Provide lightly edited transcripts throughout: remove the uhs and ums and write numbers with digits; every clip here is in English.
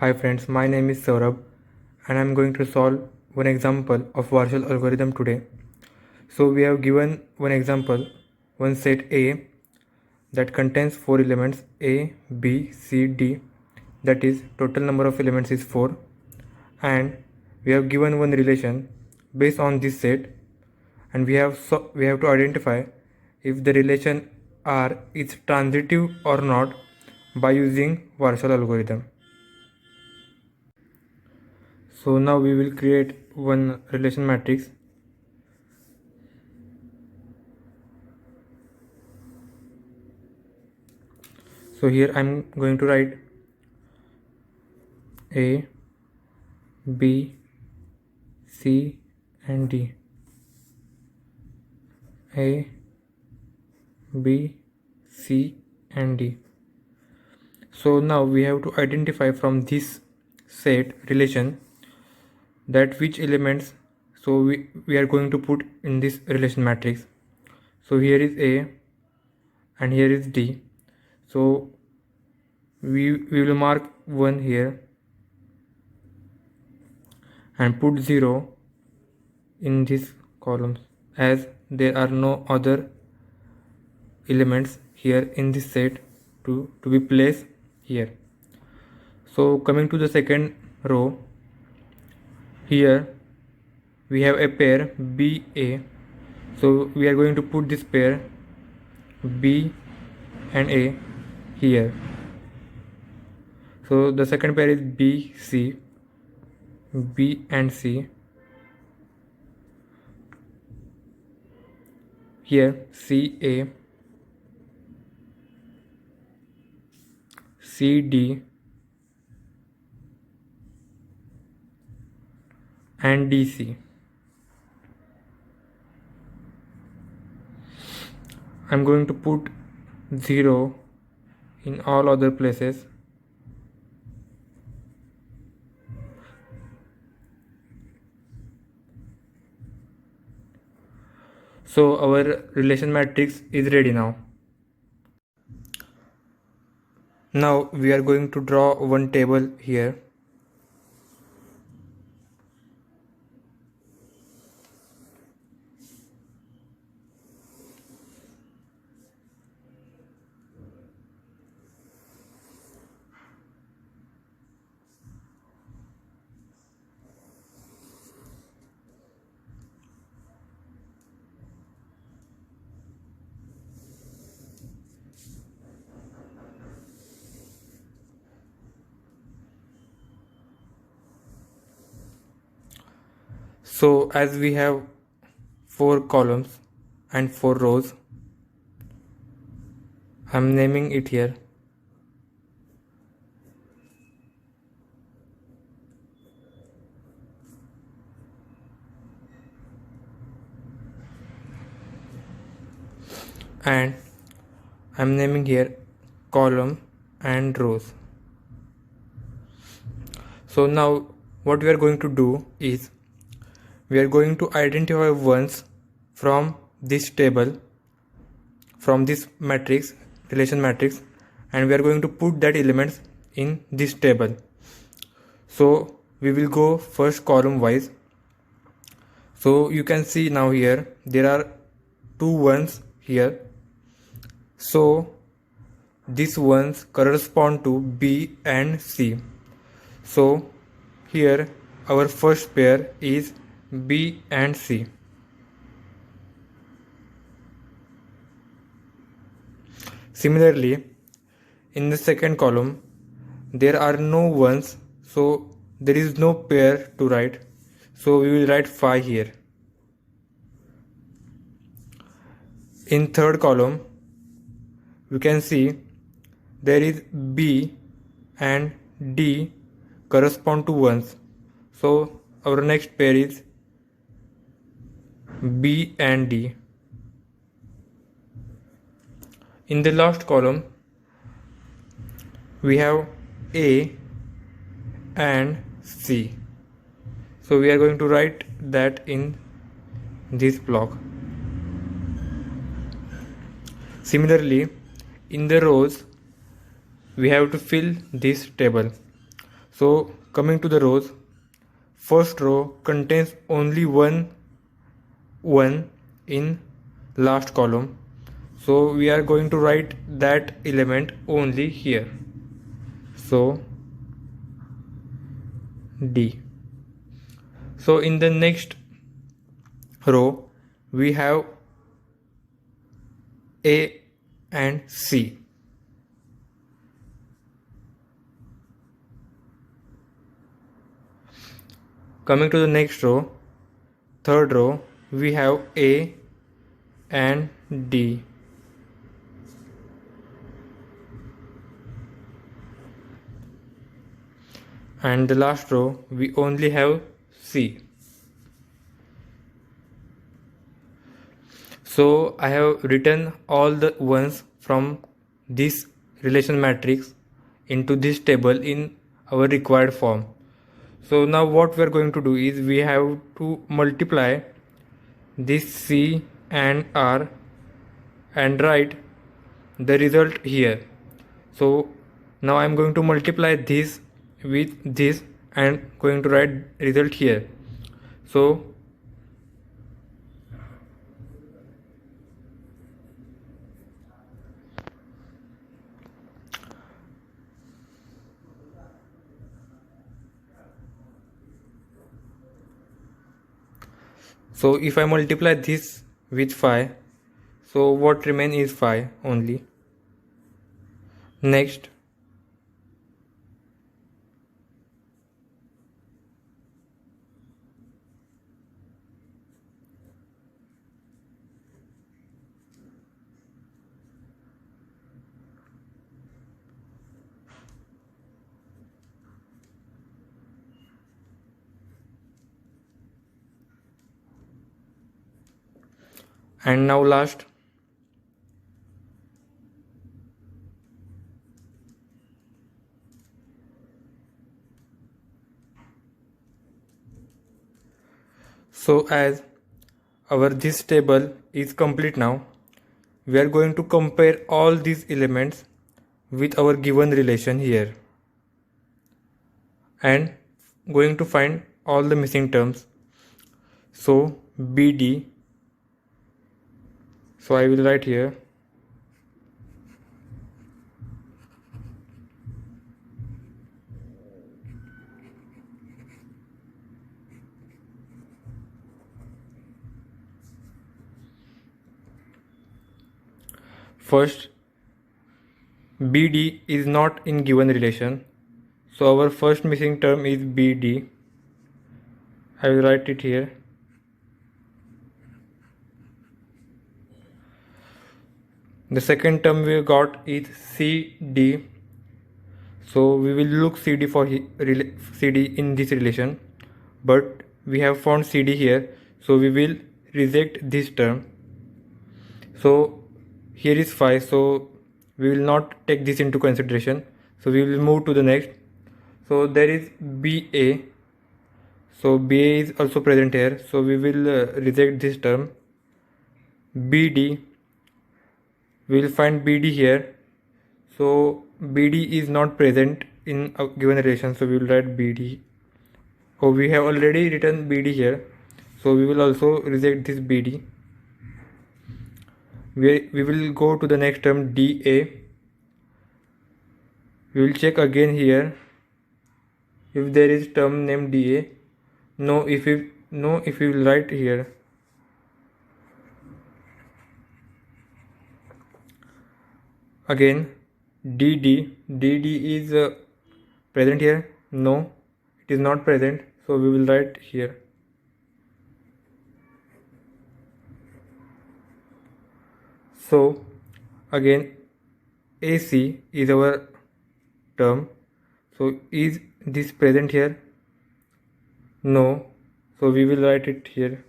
Hi friends, my name is Saurabh and I am going to solve one example of Warshall algorithm today. So we have given one example, one set A that contains 4 elements A, B, C, D, that is total number of elements is 4, and we have given one relation based on this set, and we have to identify if the relation R is transitive or not by using Warshall algorithm. So now we will create one relation matrix. So here I'm going to write A, B, C and D. A, B, C and D. So now we have to identify from this set relation that which elements we are going to put in this relation matrix. So here is A and here is D. So we will mark 1 here and put 0 in these columns as there are no other elements here in this set to be placed here. So coming to the second row, here we have a pair BA. So we are going to put this pair B and A here. So the second pair is BC, B and C. Here CA, CD and DC. I'm going to put 0 in all other places. So our relation matrix is ready now. Now we are going to draw one table here. So as we have 4 columns and 4 rows, I'm naming it here. And I'm naming here column and rows. So now what we are going to do is we are going to identify ones from this table, from this matrix, relation matrix, and we are going to put that elements in this table. So we will go first column wise. So you can see now here there are 2 ones here. So these ones correspond to B and C. So here our first pair is B and C. Similarly, in the second column there are no ones, so there is no pair to write, so we will write 5 here. In third column we can see there is B and D correspond to ones, so our next pair is B and D. In the last column we have A and C, so we are going to write that in this block. Similarly, in the rows we have to fill this table. So coming to the rows, first row contains only one in last column, so we are going to write that element only here. So D. So in the next row we have A and C. Coming to the next row, third row, we have A and D. And the last row, we only have C. So I have written all the ones from this relation matrix into this table in our required form. So now what we are going to do is we have to multiply this C and R and write the result here. So now I am going to multiply this with this and going to write result here. So if I multiply this with 5, so what remains is 5 only. Next, and now last, so as our this table is complete now, we are going to compare all these elements with our given relation here and going to find all the missing terms. So BD, so I will write here first. BD is not in given relation, so our first missing term is BD. I will write it here. The second term we got is CD, so we will look CD for CD in this relation, but we have found CD here, so we will reject this term. So here is 5, so we will not take this into consideration, so we will move to the next. So there is BA, so BA is also present here, so we will reject this term. BD, we will find BD here, so BD is not present in a given relation, so we will write BD. Oh, we have already written BD here, so we will also reject this BD. We will go to the next term DA. We will check again here if there is term named DA. No, if we will write here. Again DD is present here. No, it is not present, so we will write here. So again AC is our term, so is this present here? No, so we will write it here.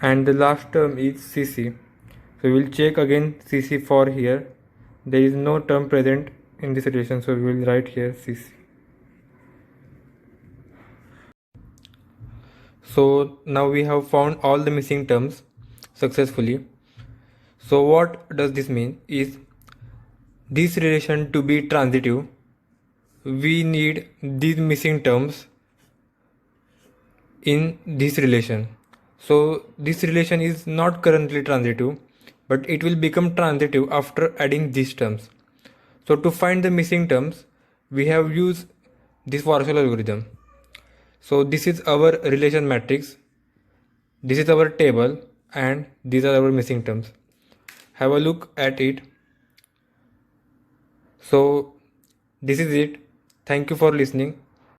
And the last term is CC, so we will check again CC for here. There is no term present in this relation, so we will write here CC. So now we have found all the missing terms successfully. So what does this mean is this relation to be transitive, we need these missing terms in this relation. So this relation is not currently transitive, but it will become transitive after adding these terms. So to find the missing terms, we have used this Warshall algorithm. So this is our relation matrix, this is our table, and these are our missing terms. Have a look at it. So this is it. Thank you for listening.